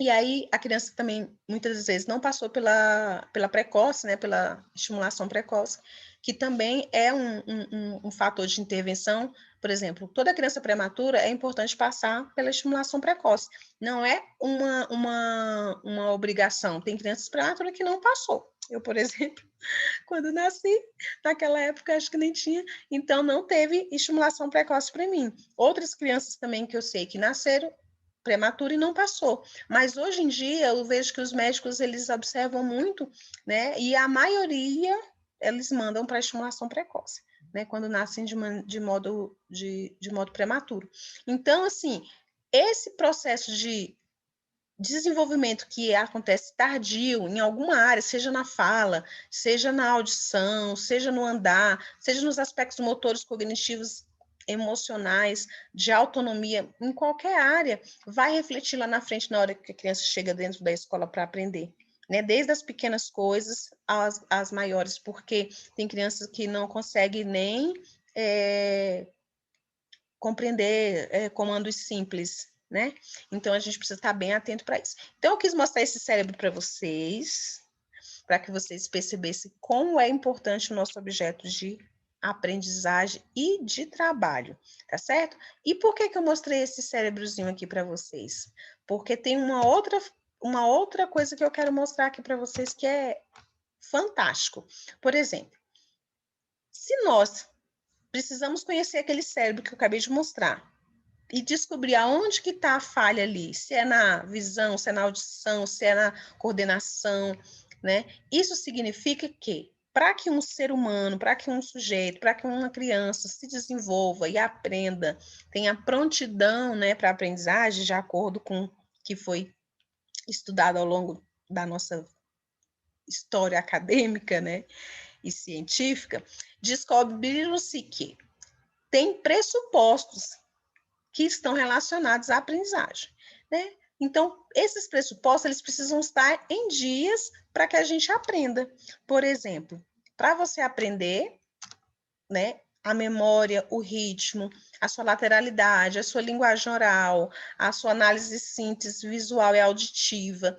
[SPEAKER 1] e aí a criança também, muitas vezes, não passou pela precoce, né, pela estimulação precoce, que também é um fator de intervenção. Por exemplo, toda criança prematura é importante passar pela estimulação precoce. Não é uma obrigação. Tem crianças prematuras que não passou. Eu, por exemplo, quando nasci, naquela época, acho que nem tinha, então não teve estimulação precoce para mim. Outras crianças também que eu sei que nasceram prematura e não passou. Mas hoje em dia eu vejo que os médicos eles observam muito, né? E a maioria eles mandam para estimulação precoce, né? Quando nascem de modo prematuro. Então, assim, esse processo de desenvolvimento que acontece tardio em alguma área, seja na fala, seja na audição, seja no andar, seja nos aspectos motores, cognitivos, emocionais, de autonomia, em qualquer área, vai refletir lá na frente na hora que a criança chega dentro da escola para aprender. Né, desde as pequenas coisas às maiores, porque tem crianças que não conseguem nem compreender comandos simples, né? Então a gente precisa estar bem atento para isso. Então eu quis mostrar esse cérebro para vocês, para que vocês percebessem como é importante o nosso objeto de aprendizagem e de trabalho, tá certo? E por que eu mostrei esse cérebrozinho aqui para vocês? Porque tem uma outra coisa que eu quero mostrar aqui para vocês que é fantástico. Por exemplo, se nós precisamos conhecer aquele cérebro que eu acabei de mostrar e descobrir aonde que está a falha ali, se é na visão, se é na audição, se é na coordenação, né? Isso significa que para que um ser humano, para que um sujeito, para que uma criança se desenvolva e aprenda, tenha prontidão, né, para a aprendizagem, de acordo com o que foi estudado ao longo da nossa história acadêmica, né, e científica, descobriram-se que tem pressupostos que estão relacionados à aprendizagem, né? Então, esses pressupostos, eles precisam estar em dias para que a gente aprenda. Por exemplo, para você aprender, né, a memória, o ritmo, a sua lateralidade, a sua linguagem oral, a sua análise e síntese visual e auditiva,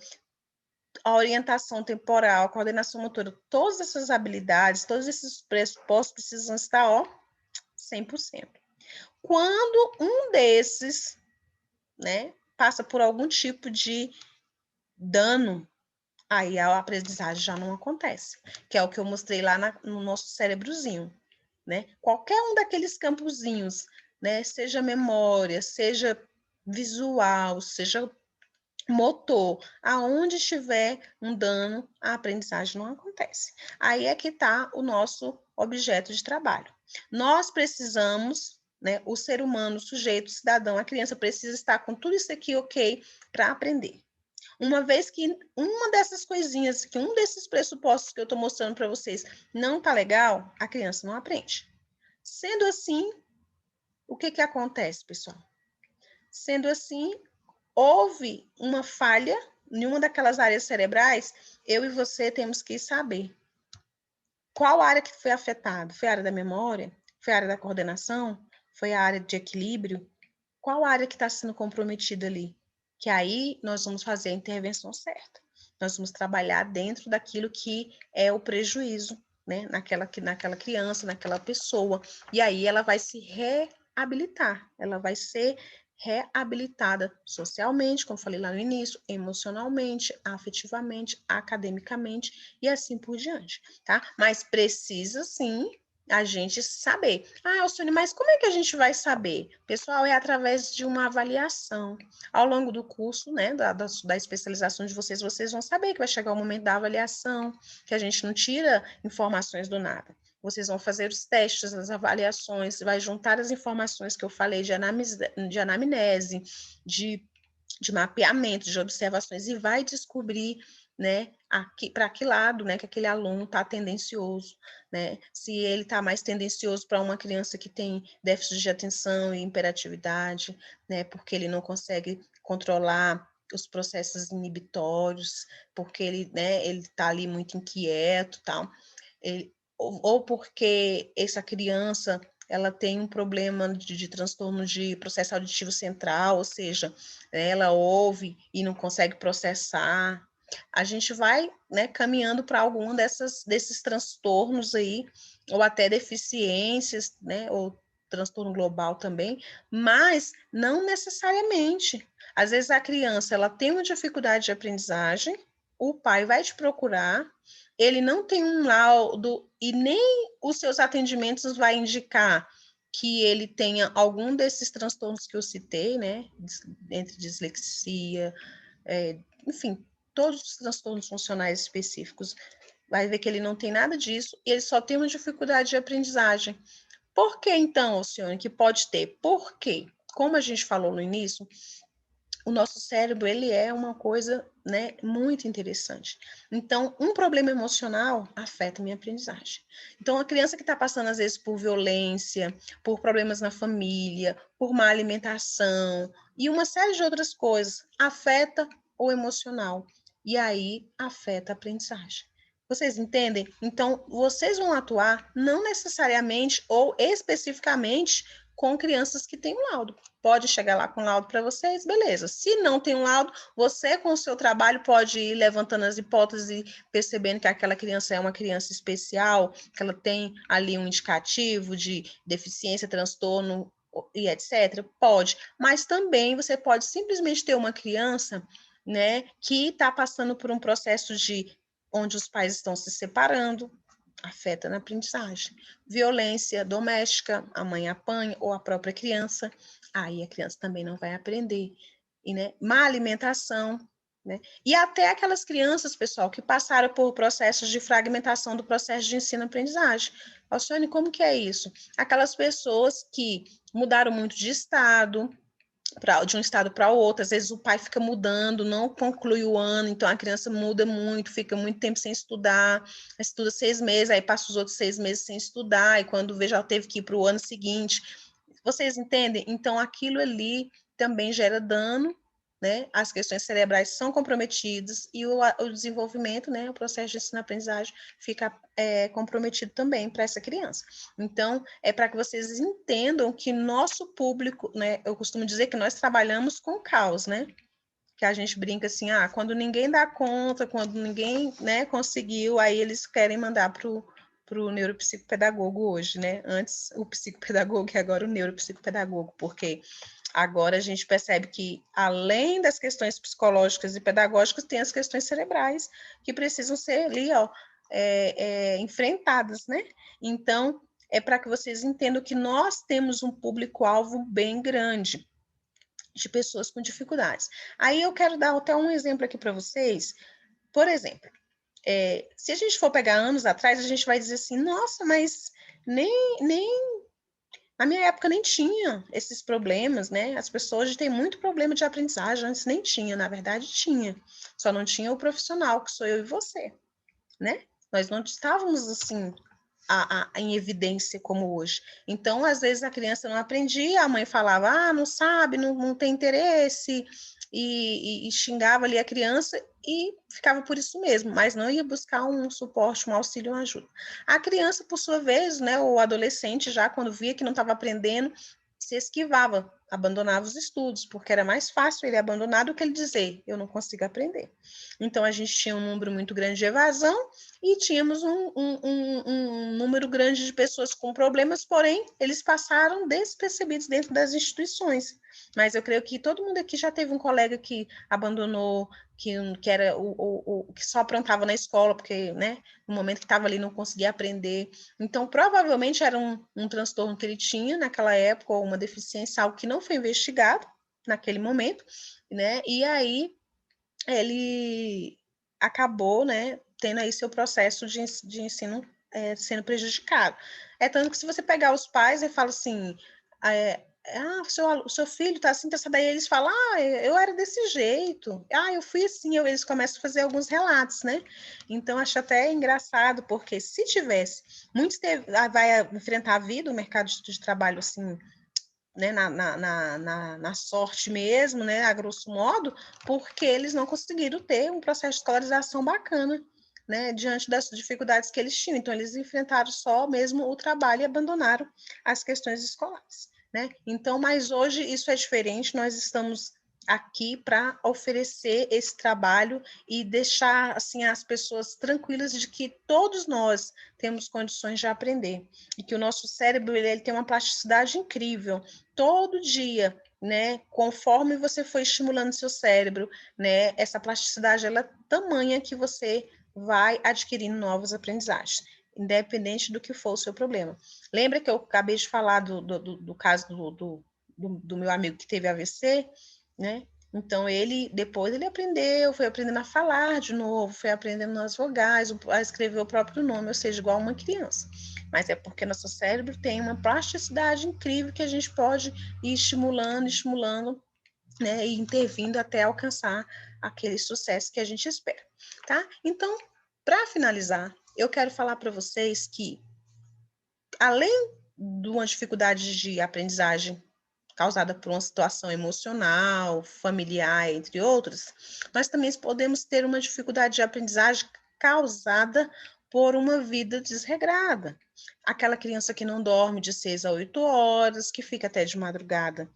[SPEAKER 1] a orientação temporal, a coordenação motora, todas essas habilidades, todos esses pressupostos precisam estar, ó, 100%. Quando um desses, né, passa por algum tipo de dano, aí a aprendizagem já não acontece, que é o que eu mostrei lá no nosso cérebrozinho, né? Qualquer um daqueles campozinhos, né, seja memória, seja visual, seja motor, aonde estiver um dano, a aprendizagem não acontece. Aí é que está o nosso objeto de trabalho. Nós precisamos, né, o ser humano, o sujeito, o cidadão, a criança precisa estar com tudo isso aqui ok para aprender. Uma vez que uma dessas coisinhas, que um desses pressupostos que eu estou mostrando para vocês não está legal, a criança não aprende. Sendo assim, o que acontece, pessoal? Sendo assim, houve uma falha em uma daquelas áreas cerebrais, eu e você temos que saber qual área que foi afetada. Foi a área da memória? Foi a área da coordenação? Foi a área de equilíbrio? Qual área que está sendo comprometida ali? Que aí nós vamos fazer a intervenção certa. Nós vamos trabalhar dentro daquilo que é o prejuízo, né? Naquela criança, naquela pessoa. E aí ela vai se reabilitar, ela vai ser reabilitada socialmente, como falei lá no início, emocionalmente, afetivamente, academicamente e assim por diante, tá? Mas precisa sim a gente saber. Ah, Alcione, mas como é que a gente vai saber? Pessoal, é através de uma avaliação. Ao longo do curso, né, da especialização de vocês, vocês vão saber que vai chegar o momento da avaliação, que a gente não tira informações do nada. Vocês vão fazer os testes, as avaliações, vai juntar as informações que eu falei de anamnese, de mapeamento, de observações, e vai descobrir né, para que lado, né, que aquele aluno está tendencioso, né? Se ele está mais tendencioso para uma criança que tem déficit de atenção e hiperatividade, né, porque ele não consegue controlar os processos inibitórios, porque ele, né, ele está ali muito inquieto, tal. Ou porque essa criança ela tem um problema de transtorno de processo auditivo central, ou seja, ela ouve e não consegue processar. A gente vai, né, caminhando para algum desses transtornos aí, ou até deficiências, né, ou transtorno global também, mas não necessariamente. Às vezes a criança ela tem uma dificuldade de aprendizagem, o pai vai te procurar, ele não tem um laudo e nem os seus atendimentos vai indicar que ele tenha algum desses transtornos que eu citei, né? Entre dislexia, enfim, todos os transtornos funcionais específicos. Vai ver que ele não tem nada disso e ele só tem uma dificuldade de aprendizagem. Por que então, Alcione, que pode ter? Por quê? Como a gente falou no início, o nosso cérebro, ele é uma coisa, né, muito interessante. Então, um problema emocional afeta a minha aprendizagem. Então, a criança que está passando, às vezes, por violência, por problemas na família, por má alimentação e uma série de outras coisas, afeta o emocional. E aí, afeta a aprendizagem. Vocês entendem? Então, vocês vão atuar não necessariamente ou especificamente com crianças que têm um laudo. Pode chegar lá com laudo para vocês, beleza. Se não tem um laudo, você com o seu trabalho pode ir levantando as hipóteses e percebendo que aquela criança é uma criança especial, que ela tem ali um indicativo de deficiência, transtorno e etc. Pode, mas também você pode simplesmente ter uma criança, né, que está passando por um processo de onde os pais estão se separando, afeta na aprendizagem. Violência doméstica, a mãe apanha ou a própria criança, aí a criança também não vai aprender. E, né, má alimentação, né? E até aquelas crianças, pessoal, que passaram por processos de fragmentação do processo de ensino-aprendizagem. Alcione, como que é isso? Aquelas pessoas que mudaram muito de estado, de um estado para outro, às vezes o pai fica mudando, não conclui o ano, então a criança muda muito, fica muito tempo sem estudar, estuda 6 meses, aí passa os outros 6 meses sem estudar, e quando vê já teve que ir para o ano seguinte. Vocês entendem? Então aquilo ali também gera dano, né? As questões cerebrais são comprometidas e o desenvolvimento, né? O processo de ensino-aprendizagem fica comprometido também para essa criança. Então, é para que vocês entendam que nosso público, né? Eu costumo dizer que nós trabalhamos com caos, né? Que a gente brinca assim, quando ninguém dá conta, quando ninguém, né, conseguiu, aí eles querem mandar para o neuropsicopedagogo hoje, né? Antes o psicopedagogo e agora o neuropsicopedagogo, porque agora a gente percebe que, além das questões psicológicas e pedagógicas, tem as questões cerebrais que precisam ser ali, enfrentadas, né? Então, é para que vocês entendam que nós temos um público-alvo bem grande de pessoas com dificuldades. Aí eu quero dar até um exemplo aqui para vocês. Por exemplo, se a gente for pegar anos atrás, a gente vai dizer assim, nossa, mas nem na minha época nem tinha esses problemas, né? As pessoas hoje têm muito problema de aprendizagem, antes nem tinha, na verdade tinha. Só não tinha o profissional, que sou eu e você, né? Nós não estávamos assim em evidência como hoje. Então, às vezes a criança não aprendia, a mãe falava, não sabe, não tem interesse, e xingava ali a criança e ficava por isso mesmo, mas não ia buscar um suporte, um auxílio, uma ajuda. A criança, por sua vez, né, o adolescente, já quando via que não estava aprendendo, se esquivava, abandonava os estudos, porque era mais fácil ele abandonar do que ele dizer, eu não consigo aprender. Então, a gente tinha um número muito grande de evasão e tínhamos um número grande de pessoas com problemas, porém, eles passaram despercebidos dentro das instituições. Mas eu creio que todo mundo aqui já teve um colega que abandonou, que era que só aprontava na escola, porque, né, no momento que estava ali não conseguia aprender. Então, provavelmente era um transtorno que ele tinha naquela época, ou uma deficiência, algo que não foi investigado naquele momento, né? E aí ele acabou, né, tendo aí seu processo de ensino sendo prejudicado. É tanto que se você pegar os pais e fala assim, o seu filho está assim, tá assim. Daí eles falam, eu era desse jeito, eu fui assim, eles começam a fazer alguns relatos, né? Então, acho até engraçado, porque se tivesse, muitos vai enfrentar a vida, o mercado de trabalho, assim, né, na sorte mesmo, né, a grosso modo, porque eles não conseguiram ter um processo de escolarização bacana, né, diante das dificuldades que eles tinham. Então, eles enfrentaram só mesmo o trabalho e abandonaram as questões escolares, né? Então, mas hoje isso é diferente, nós estamos aqui para oferecer esse trabalho e deixar assim as pessoas tranquilas de que todos nós temos condições de aprender e que o nosso cérebro ele tem uma plasticidade incrível. Todo dia, né, conforme você for estimulando seu cérebro, né, essa plasticidade ela é tamanha que você vai adquirindo novas aprendizagens, independente do que for o seu problema. Lembra que eu acabei de falar do caso do meu amigo que teve AVC, né? Então, depois ele foi aprendendo a falar de novo, foi aprendendo as vogais, a escrever o próprio nome, ou seja, igual uma criança. Mas é porque nosso cérebro tem uma plasticidade incrível que a gente pode ir estimulando, né, e intervindo até alcançar aquele sucesso que a gente espera, tá? Então, para finalizar, eu quero falar para vocês que, além de uma dificuldade de aprendizagem causada por uma situação emocional, familiar, entre outras, nós também podemos ter uma dificuldade de aprendizagem causada por uma vida desregrada. Aquela criança que não dorme de 6 a 8 horas, que fica até de madrugada,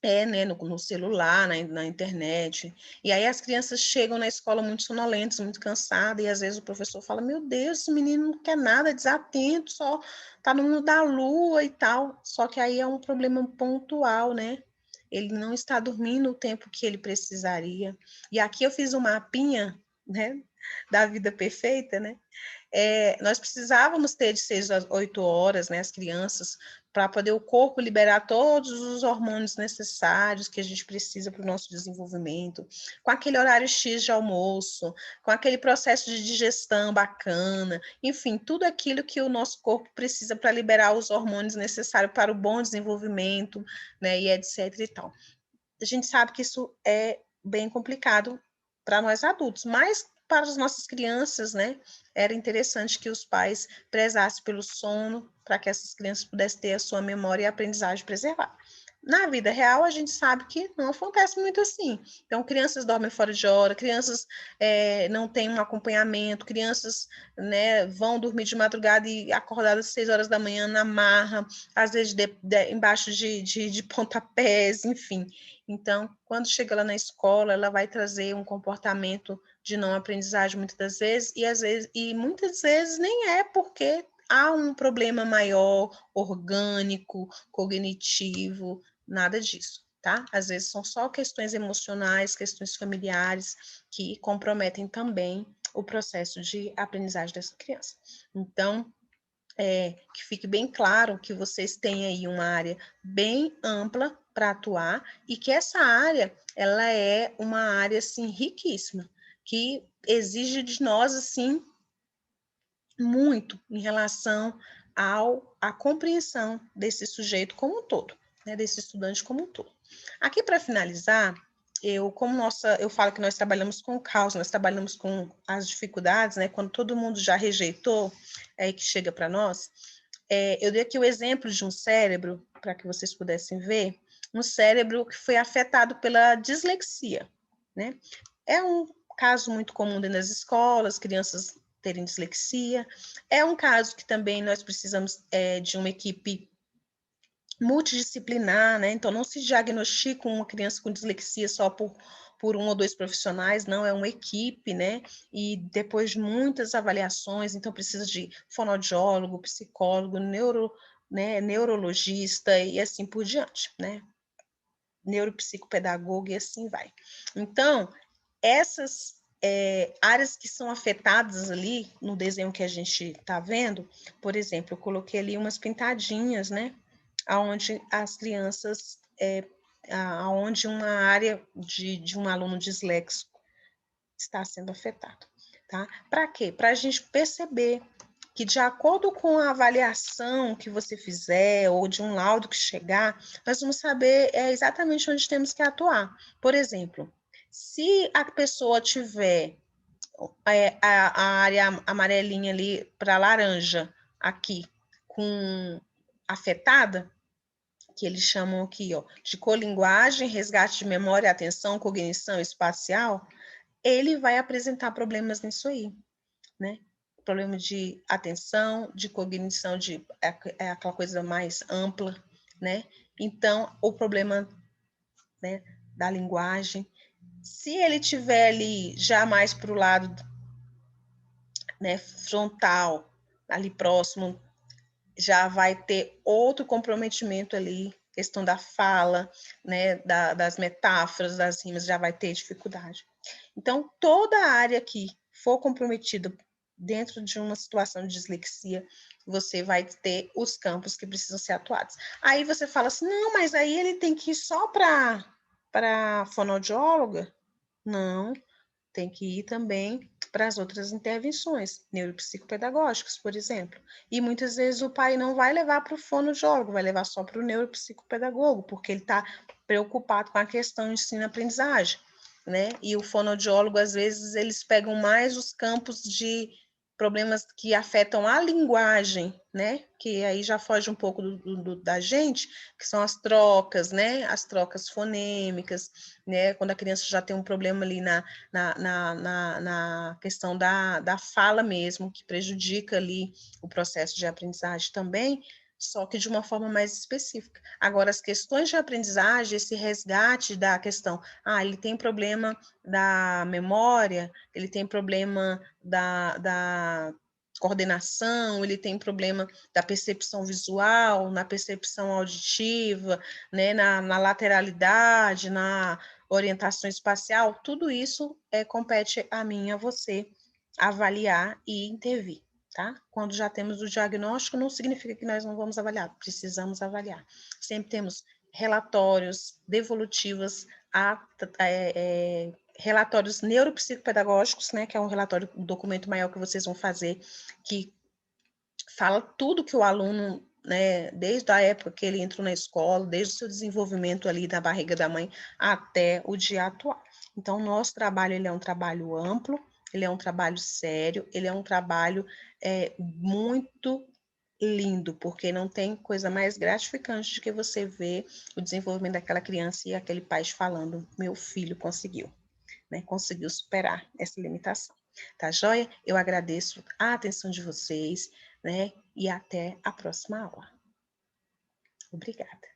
[SPEAKER 1] né, no celular, na internet. E aí as crianças chegam na escola muito sonolentas, muito cansadas, e às vezes o professor fala, meu Deus, esse menino não quer nada, é desatento, só tá no mundo da lua e tal. Só que aí é um problema pontual, né? Ele não está dormindo o tempo que ele precisaria. E aqui eu fiz um mapinha, né, da vida perfeita, né? Nós precisávamos ter de 6 a 8 horas, né, as crianças, para poder o corpo liberar todos os hormônios necessários que a gente precisa para o nosso desenvolvimento, com aquele horário X de almoço, com aquele processo de digestão bacana, enfim, tudo aquilo que o nosso corpo precisa para liberar os hormônios necessários para o bom desenvolvimento, né, e etc e tal. A gente sabe que isso é bem complicado para nós adultos, mas para as nossas crianças, né, era interessante que os pais prezassem pelo sono para que essas crianças pudessem ter a sua memória e a aprendizagem preservada. Na vida real, a gente sabe que não acontece muito assim. Então, crianças dormem fora de hora, crianças não têm um acompanhamento, crianças, né, vão dormir de madrugada e acordadas às 6 horas da manhã na marra, às vezes embaixo de pontapés, enfim. Então, quando chega lá na escola, ela vai trazer um comportamento de não aprendizagem muitas das vezes, e muitas vezes nem é porque há um problema maior, orgânico, cognitivo, nada disso, tá? Às vezes são só questões emocionais, questões familiares que comprometem também o processo de aprendizagem dessa criança. Então, que fique bem claro que vocês têm aí uma área bem ampla para atuar e que essa área, ela é uma área, assim, riquíssima, que exige de nós, assim, muito em relação à compreensão desse sujeito como um todo, né, desse estudante como um todo. Aqui, para finalizar, eu falo que nós trabalhamos com o caos, nós trabalhamos com as dificuldades, né, quando todo mundo já rejeitou, que chega para nós, eu dei aqui o exemplo de um cérebro, para que vocês pudessem ver, um cérebro que foi afetado pela dislexia, né? É um caso muito comum dentro das escolas, crianças terem dislexia. É um caso que também nós precisamos de uma equipe multidisciplinar, né? Então, não se diagnostica uma criança com dislexia só por um ou dois profissionais, não, é uma equipe, né? E depois de muitas avaliações, então precisa de fonoaudiólogo, psicólogo, neurologista e assim por diante, né? Neuropsicopedagogo e assim vai. Então, essas áreas que são afetadas ali no desenho que a gente está vendo, por exemplo, eu coloquei ali umas pintadinhas, né? Onde as crianças, onde uma área de um aluno disléxico está sendo afetada, tá? Para quê? Para a gente perceber que de acordo com a avaliação que você fizer ou de um laudo que chegar, nós vamos saber exatamente onde temos que atuar. Por exemplo, se a pessoa tiver a área amarelinha ali para laranja aqui com afetada, que eles chamam aqui, ó, de colinguagem, resgate de memória, atenção, cognição espacial, ele vai apresentar problemas nisso aí, né? Problema de atenção, de cognição, é aquela coisa mais ampla, né? Então, o problema, né, da linguagem. Se ele tiver ali já mais para o lado, né, frontal, ali próximo, já vai ter outro comprometimento ali, questão da fala, né, das metáforas, das rimas, já vai ter dificuldade. Então, toda a área que for comprometida dentro de uma situação de dislexia, você vai ter os campos que precisam ser atuados. Aí você fala assim, não, mas aí ele tem que ir só para fonoaudióloga? Não, tem que ir também para as outras intervenções, neuropsicopedagógicas, por exemplo. E muitas vezes o pai não vai levar para o fonoaudiólogo, vai levar só para o neuropsicopedagogo, porque ele está preocupado com a questão de ensino-aprendizagem, né? E o fonoaudiólogo, às vezes, eles pegam mais os campos de problemas que afetam a linguagem, né? Que aí já foge um pouco da gente, que são as trocas, né? As trocas fonêmicas, né? Quando a criança já tem um problema ali na questão da fala mesmo, que prejudica ali o processo de aprendizagem também, só que de uma forma mais específica. Agora, as questões de aprendizagem, esse resgate da questão, ele tem problema da memória, ele tem problema da coordenação, ele tem problema da percepção visual, na percepção auditiva, né, na lateralidade, na orientação espacial, tudo isso compete a mim e a você avaliar e intervir. Tá? Quando já temos o diagnóstico, não significa que nós não vamos avaliar, precisamos avaliar. Sempre temos relatórios devolutivos, relatórios neuropsicopedagógicos, né, que é um relatório, um documento maior que vocês vão fazer, que fala tudo que o aluno, né, desde a época que ele entrou na escola, desde o seu desenvolvimento ali da barriga da mãe até o dia atual. Então, o nosso trabalho, ele é um trabalho amplo, ele é um trabalho sério, ele é um trabalho muito lindo, porque não tem coisa mais gratificante do que você ver o desenvolvimento daquela criança e aquele pai falando, meu filho conseguiu, né? Conseguiu superar essa limitação. Tá joia? Eu agradeço a atenção de vocês, né? E até a próxima aula. Obrigada.